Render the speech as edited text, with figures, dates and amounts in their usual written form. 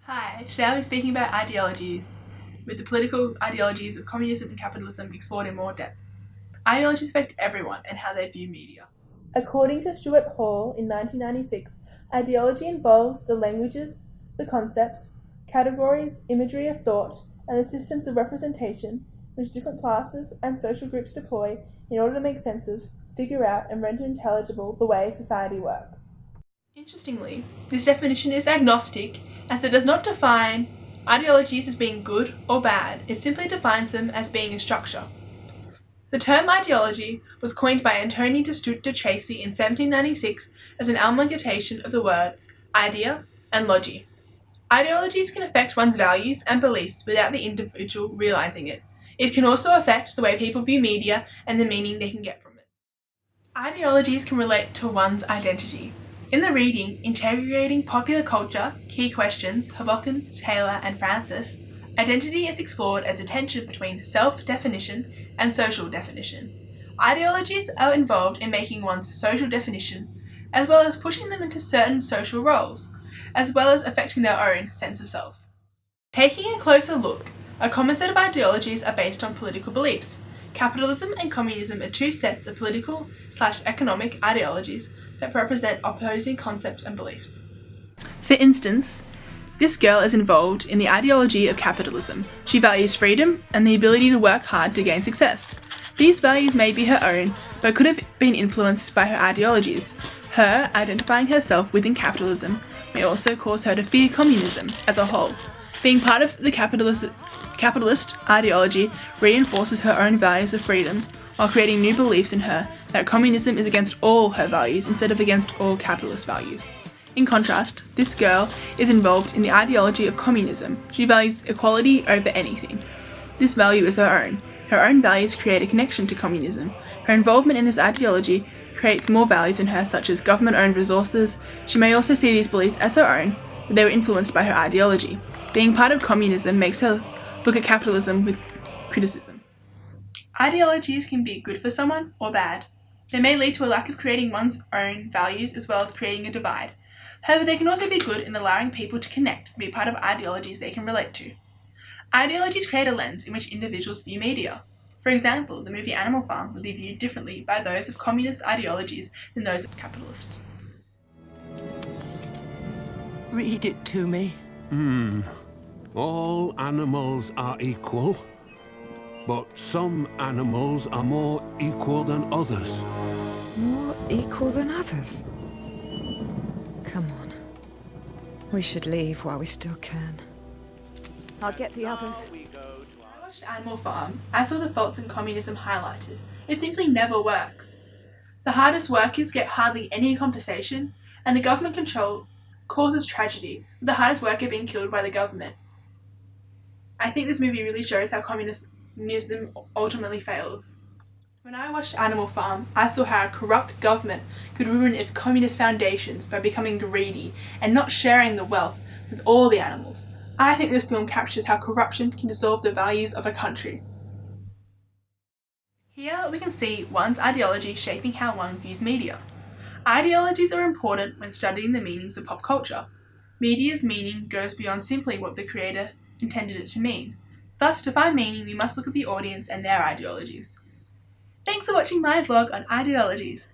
Hi, today I'll be speaking about ideologies, with the political ideologies of communism and capitalism explored in more depth. Ideologies affect everyone and how they view media. According to Stuart Hall in 1996, ideology involves the languages, the concepts, categories, imagery of thought, and the systems of representation which different classes and social groups deploy in order to make sense of, figure out, and render intelligible the way society works. Interestingly, this definition is agnostic as it does not define ideologies as being good or bad, it simply defines them as being a structure. The term ideology was coined by Anthony de Tracy in 1796 as an amalgamation of the words idea and logi. Ideologies can affect one's values and beliefs without the individual realizing it. It can also affect the way people view media and the meaning they can get from it. Ideologies can relate to one's identity. In the reading Integrating Popular Culture, Key Questions, Hoboken, Taylor and Francis, identity is explored as a tension between self-definition and social definition. Ideologies are involved in making one's social definition, as well as pushing them into certain social roles, as well as affecting their own sense of self. Taking a closer look, a common set of ideologies are based on political beliefs. Capitalism and communism are two sets of political/economic ideologies that represent opposing concepts and beliefs. For instance, this girl is involved in the ideology of capitalism. She values freedom and the ability to work hard to gain success. These values may be her own, but could have been influenced by her ideologies. Her identifying herself within capitalism may also cause her to fear communism as a whole. Being part of the capitalist ideology reinforces her own values of freedom, while creating new beliefs in her that communism is against all her values instead of against all capitalist values. In contrast, this girl is involved in the ideology of communism. She values equality over anything. This value is her own. Her own values create a connection to communism. Her involvement in this ideology creates more values in her, such as government-owned resources. She may also see these beliefs as her own, but they were influenced by her ideology. Being part of communism makes her look at capitalism with criticism. Ideologies can be good for someone or bad. They may lead to a lack of creating one's own values as well as creating a divide. However, they can also be good in allowing people to connect and be part of ideologies they can relate to. Ideologies create a lens in which individuals view media. For example, the movie Animal Farm will be viewed differently by those of communist ideologies than those of capitalist. Read it to me. All animals are equal, but some animals are more equal than others. More equal than others? Come on. We should leave while we still can. I'll get the others. When I watched Animal Farm, I saw the faults in communism highlighted. It simply never works. The hardest workers get hardly any compensation, and the government control causes tragedy, with the hardest worker being killed by the government. I think this movie really shows how communism ultimately fails. When I watched Animal Farm, I saw how a corrupt government could ruin its communist foundations by becoming greedy and not sharing the wealth with all the animals. I think this film captures how corruption can dissolve the values of a country. Here we can see one's ideology shaping how one views media. Ideologies are important when studying the meanings of pop culture. Media's meaning goes beyond simply what the creator intended it to mean. Thus, to find meaning, we must look at the audience and their ideologies. Thanks for watching my vlog on ideologies.